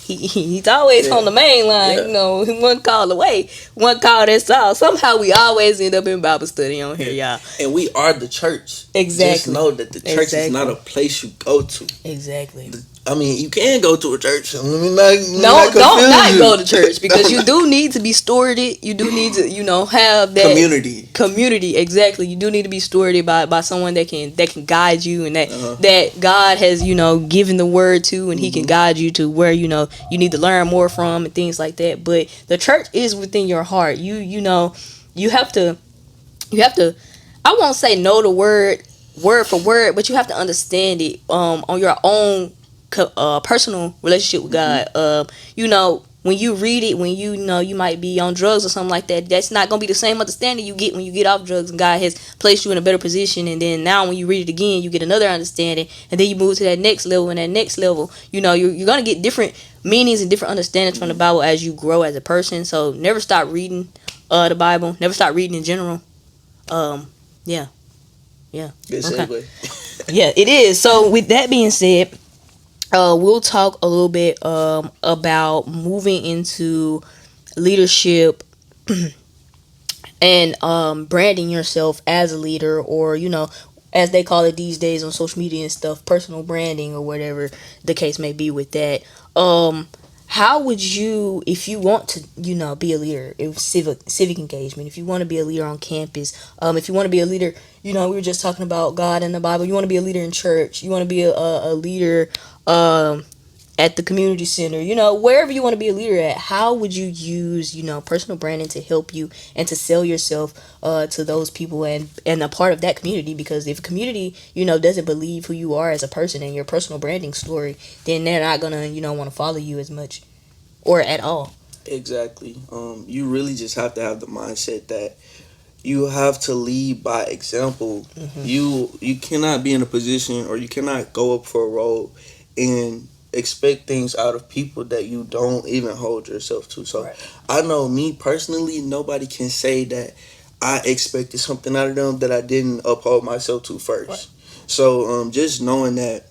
he's always on the main line. One call away, one call that's all. Somehow we always end up in Bible study on here, y'all. And we are the church. Exactly. Just know that the church is not a place you go to. Exactly. I mean, you can go to a church. Don't not go to church, because you do need to be stewarded. You do need to, have that community. Exactly. You do need to be stewarded by someone that can guide you, and that God has, given the word to, and He can guide you to where you need to learn more from and things like that. But the church is within your heart. You have to. I won't say know the word for word, but you have to understand it on your own personal relationship with God. When you read it, when you might be on drugs or something like that, that's not gonna be the same understanding you get when you get off drugs, and God has placed you in a better position. And then now when you read it again, you get another understanding, and then you move to that next level, and that next level, you're gonna get different meanings and different understandings from the Bible as you grow as a person. So never stop reading the Bible. Never stop reading in general. Yeah. Good segue. Yeah, it is. So with that being said, we'll talk a little bit about moving into leadership and branding yourself as a leader, or as they call it these days on social media and stuff, personal branding, or whatever the case may be with that. How would you, if you want to, be a leader in civic engagement, if you want to be a leader on campus, if you want to be a leader, we were just talking about God and the Bible, you want to be a leader in church, you want to be a leader at the community center, wherever you want to be a leader at, how would you use, personal branding to help you and to sell yourself to those people and a part of that community? Because if a community, doesn't believe who you are as a person and your personal branding story, then they're not gonna, want to follow you as much or at all. Exactly. You really just have to have the mindset that you have to lead by example. You cannot be in a position, or you cannot go up for a role and expect things out of people that you don't even hold yourself to. So Right. I know me personally, nobody can say that I expected something out of them that I didn't uphold myself to first. Right. So just knowing that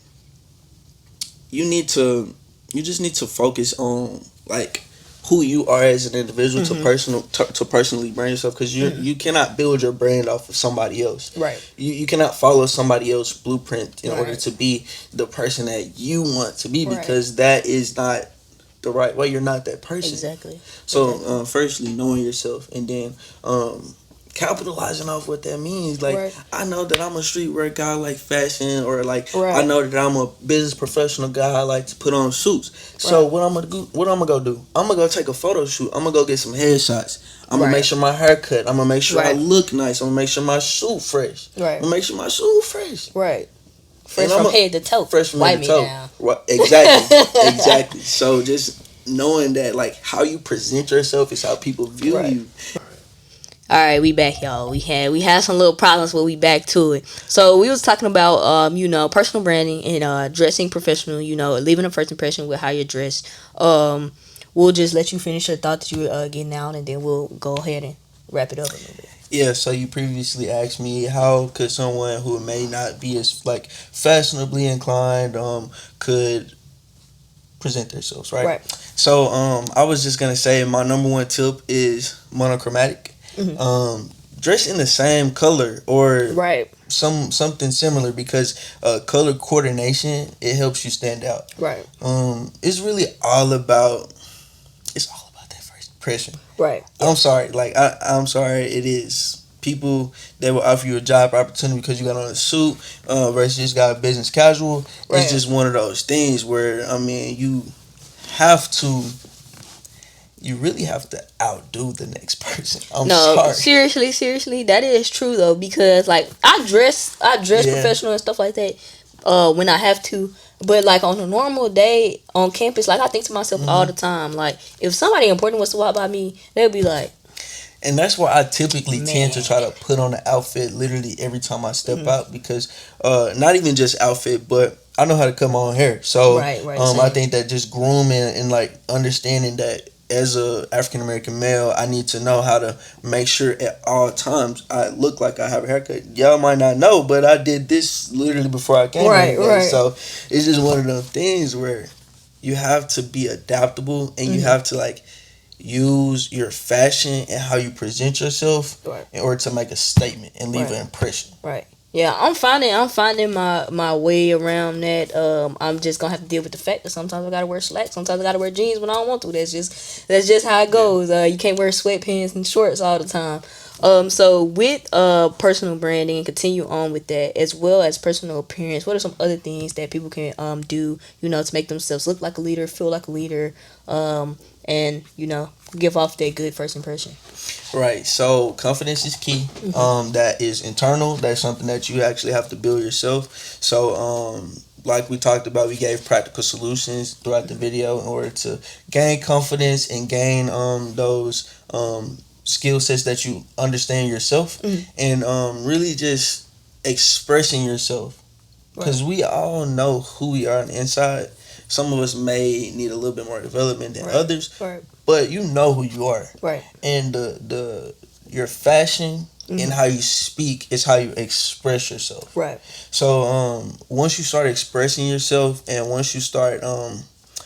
you need to you just need to focus on like who you are as an individual to personally brand yourself, because you cannot build your brand off of somebody else. Right. You cannot follow somebody else's blueprint in order Right. to be the person that you want to be, Right. because that is not the right way. You're not that person. Exactly. So firstly, knowing yourself, and then capitalizing off what that means. Like, Right. I know that I'm a streetwear guy, I like fashion, or like Right. I know that I'm a business professional guy, I like to put on suits. So Right. what I'm gonna go do? I'm gonna go take a photo shoot. I'm gonna go get some headshots. I'm gonna Right. make sure my hair cut. I'm gonna make sure I Right. look nice. I'm gonna make sure my shoe fresh. Right. I'm gonna make sure my shoe fresh. Right. Fresh And from I'm head to toe. Fresh from Wipe head to me toe. down. Right. Exactly. Exactly. So just knowing that, like, how you present yourself is how people view Right. you. All right, we back, y'all. We had some little problems, but we back to it. So we was talking about personal branding and dressing professional. Leaving a first impression with how you're dressed. We'll just let you finish your thought that you were getting out, and then we'll go ahead and wrap it up a little bit. Yeah, so you previously asked me how could someone who may not be as like fashionably inclined could present themselves, right? Right. So I was just gonna say my number one tip is monochromatic. Dress in the same color or Right. something similar, because color coordination, it helps you stand out. Right. It's really all about that first impression. Right. I'm sorry, like I'm sorry, it is. People that will offer you a job opportunity because you got on a suit versus just got a business casual. Right. It's just one of those things where, I mean, have to you really have to outdo the next person. I'm No, sorry. seriously, that is true though, because like I dress professional and stuff like that when I have to, but like on a normal day on campus, like I think to myself all the time, like if somebody important was to walk by me, they'll be like, And that's why I typically tend to Man. try to put on an outfit literally every time I step out, because not even just outfit, but I know how to cut my own hair. So Right, I same. think that just grooming and like understanding that as a African American male, I need to know how to make sure at all times I look like I have a haircut. Y'all might not know, but I did this literally before I came Right, here today. right. So it's just one of those things where you have to be adaptable, and you have to like use your fashion and how you present yourself Right. in order to make a statement and leave Right. an impression. Right. Yeah, I'm finding my way around that. I'm just gonna have to deal with the fact that sometimes I gotta wear slacks, sometimes I gotta wear jeans when I don't want to. That's just how it goes. You can't wear sweatpants and shorts all the time. So with personal branding, and continue on with that, as well as personal appearance, what are some other things that people can do, to make themselves look like a leader, feel like a leader, and give off that good first impression? Right. So confidence is key. That is internal. That's something that you actually have to build yourself. So like we talked about, we gave practical solutions throughout the video in order to gain confidence and gain those skill sets that you understand yourself, and really just expressing yourself, because we all know who we are on the inside. Some of us may need a little bit more development than others, Right. but you know who you are, Right. and the your fashion and how you speak is how you express yourself. Right. So once you start expressing yourself, and once you start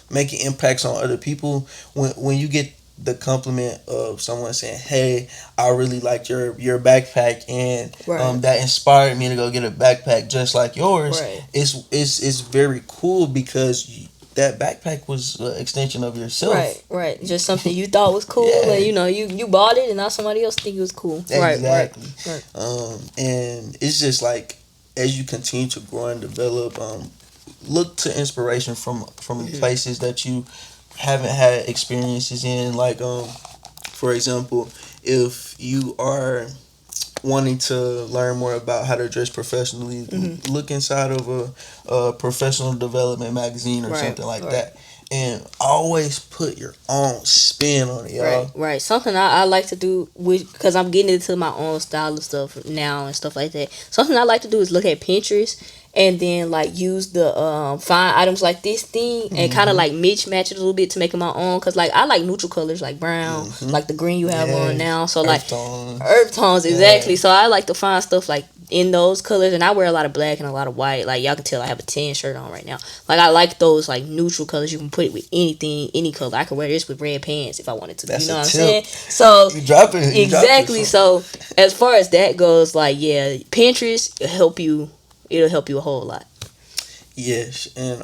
making impacts on other people, when you get the compliment of someone saying, "Hey, I really like your backpack, and Right. that inspired me to go get a backpack just like yours." Right. It's very cool, because that backpack was an extension of yourself. Right. Just something you thought was cool, Yeah. and you bought it, and now somebody else think it was cool. Exactly. Right. And it's just like, as you continue to grow and develop, look to inspiration from places that you haven't had experiences in. Like for example, if you are wanting to learn more about how to dress professionally, look inside of a professional development magazine or something like that. And always put your own spin on it, y'all. Right. Something I like to do with, because I'm getting into my own style of stuff now and stuff like that. Something I like to do is look at Pinterest and then like use the find items like this thing and kind of like match it a little bit to make it my own. Cause like I like neutral colors like brown, like the green you have on now. So like earth tones, exactly. So I like to find stuff like in those colors, and I wear a lot of black and a lot of white. Like y'all can tell I have a tan shirt on right now. Like I like those like neutral colors. You can put it with anything, any color. I could wear this with red pants if I wanted to. That's you know what I'm tip. saying? So you drop it exactly. So as far as that goes, like yeah, Pinterest will help you. It'll help you a whole lot. Yes, and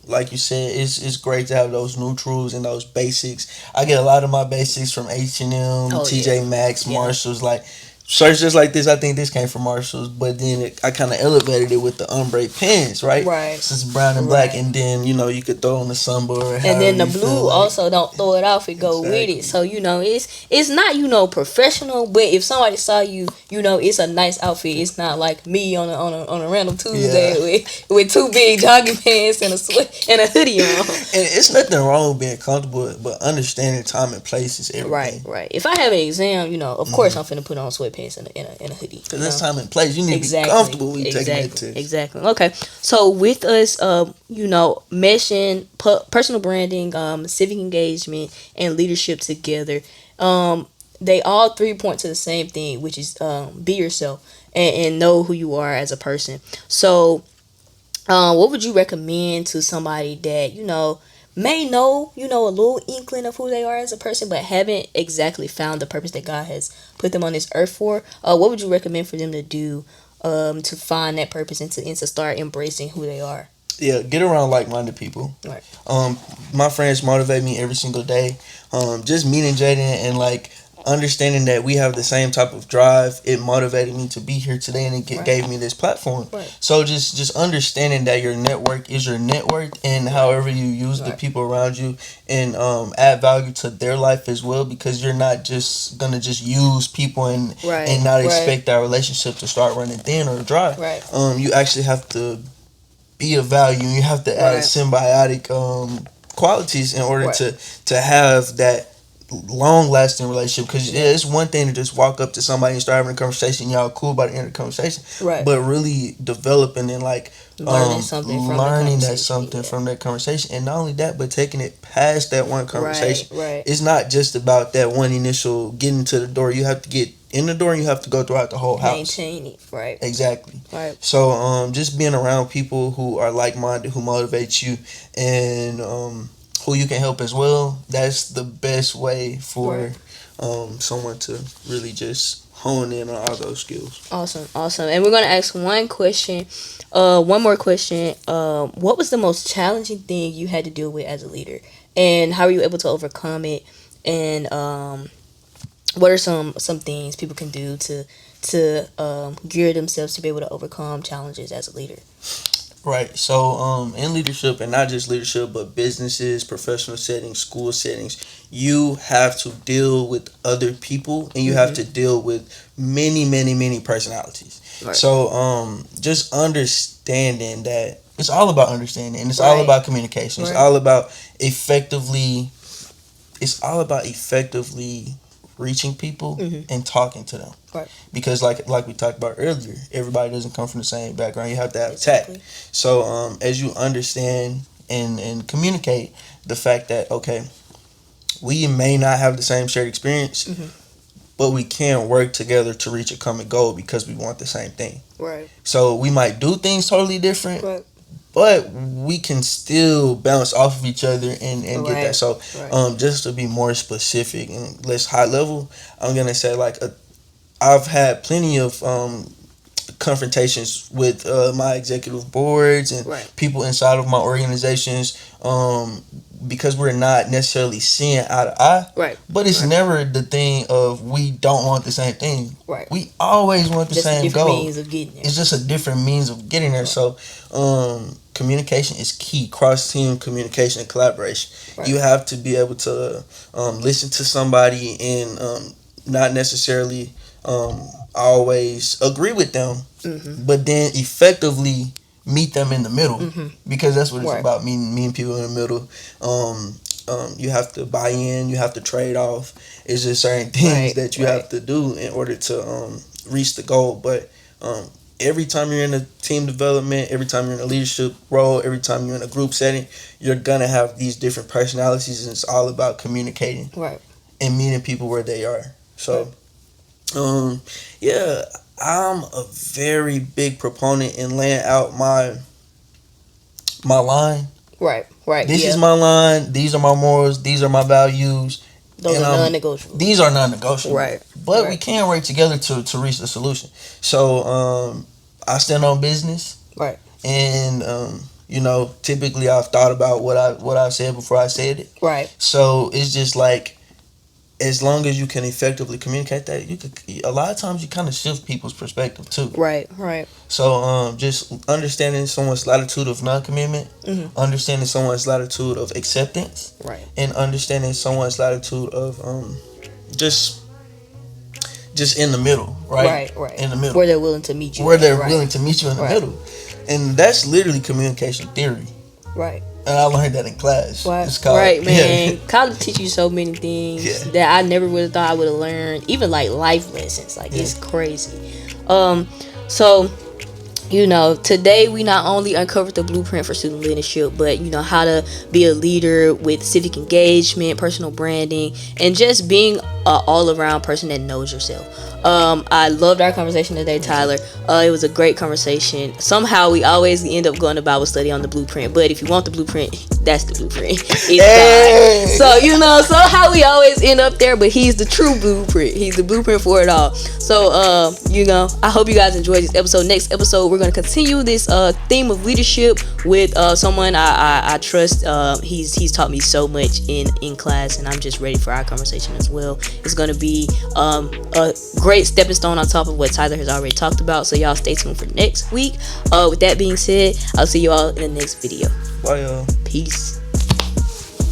like you said, it's great to have those neutrals and those basics. I get a lot of my basics from H&M, TJ Maxx, Marshalls. Like shirts just like this, I think this came from Marshalls, but then I kind of elevated it with the ombre pants, right? Right. Since it's brown and black, and then you could throw on the sunboard. And then the blue also don't throw it off; it go with it. So it's not professional, but if somebody saw you, it's a nice outfit. It's not like me on a random Tuesday with two big jogging pants and a sweat and a hoodie on. And it's nothing wrong with being comfortable, but understanding time and place is everything. Right. If I have an exam, of course I'm finna put on sweatpants and a hoodie. Because that's time and place. You need to be comfortable when you take that test. Exactly. Okay. So with us, meshing personal branding, civic engagement, and leadership together, they all three point to the same thing, which is be yourself and know who you are as a person. So, what would you recommend to somebody that may know, a little inkling of who they are as a person, but haven't exactly found the purpose that God has put them on this earth for? What would you recommend for them to do to find that purpose and to start embracing who they are? Yeah, get around like-minded people. Right. My friends motivate me every single day. Just meeting Jaedyn and like understanding that we have the same type of drive, it motivated me to be here today, and it gave me this platform. So just understanding that your network is your net worth, and however you use the people around you and add value to their life as well, because you're not just gonna just use people and not expect that relationship to start running thin or dry. You actually have to be of value. You have to add symbiotic qualities in order to have that long-lasting relationship. Because it's one thing to just walk up to somebody and start having a conversation, y'all cool by the end of the conversation, but really developing and like learning something from that conversation, and not only that, but taking it past that one conversation. It's not just about that one initial getting to the door. You have to get in the door, and you have to go throughout the whole house. Maintain it, right? Exactly. So just being around people who are like-minded, who motivate you, and who you can help as well, that's the best way for someone to really just hone in on all those skills. Awesome. And we're going to ask one more question. What was the most challenging thing you had to deal with as a leader, and how were you able to overcome it? And what are some things people can do to gear themselves to be able to overcome challenges as a leader? Right. So in leadership, and not just leadership, but businesses, professional settings, school settings, you have to deal with other people, and you have to deal with many personalities. So just understanding that it's all about understanding, and it's all about communication. It's all about effectively reaching people and talking to them. Because like we talked about earlier, everybody doesn't come from the same background. You have to have tact. So as you understand and communicate the fact that, okay, we may not have the same shared experience, but we can work together to reach a common goal because we want the same thing. So we might do things totally different, but we can still bounce off of each other and get that. So just to be more specific and less high level, I'm going to say I've had plenty of confrontations with my executive boards and people inside of my organizations because we're not necessarily seeing eye to eye. But it's never the thing of we don't want the same thing. We always want the same goal. Means of getting there. It's just a different means of getting there. So communication is key. Cross team communication and collaboration. Right. You have to be able to listen to somebody and not necessarily always agree with them, but then effectively meet them in the middle, because that's what it's about, meeting people in the middle. You have to buy in, you have to trade off. It's just certain things that you have to do in order to reach the goal. But every time you're in a team development, every time you're in a leadership role, every time you're in a group setting, you're gonna have these different personalities, and it's all about communicating and meeting people where they are. So yeah, I'm a very big proponent in laying out my line. Right. This is my line. These are my morals. These are my values. Those are non-negotiable. These are non-negotiable. Right. But we can work together to reach the solution. So I stand on business. Right. And typically I've thought about what I said before I said it. Right. So it's just like, as long as you can effectively communicate that, you could. A lot of times you kind of shift people's perspective too. Right. So just understanding someone's latitude of non-commitment, understanding someone's latitude of acceptance, and understanding someone's latitude of just in the middle, right? In the middle, where they're willing to meet you. Willing to meet you in the middle, and that's literally communication theory. Right. And I learned that in class. It's called, right, man. College teaches you so many things that I never would have thought I would have learned. Even like life lessons. Like it's crazy. So today we not only uncovered the blueprint for student leadership, but how to be a leader with civic engagement, personal branding, and just being an all-around person that knows yourself. I loved our conversation today, Tyler. It was a great conversation. Somehow we always end up going to Bible study on the blueprint, but if you want the blueprint, that's the blueprint. It's God. So somehow we always end up there, but he's the true blueprint. He's the blueprint for it all. So I hope you guys enjoyed this episode. Next episode, we're going to continue this theme of leadership with someone I trust. He's taught me so much in class, and I'm just ready for our conversation as well. It's going to be a great stepping stone on top of what Tyler has already talked about. So y'all stay tuned for next week. With that being said, I'll see you all in the next video. Bye, y'all. Peace.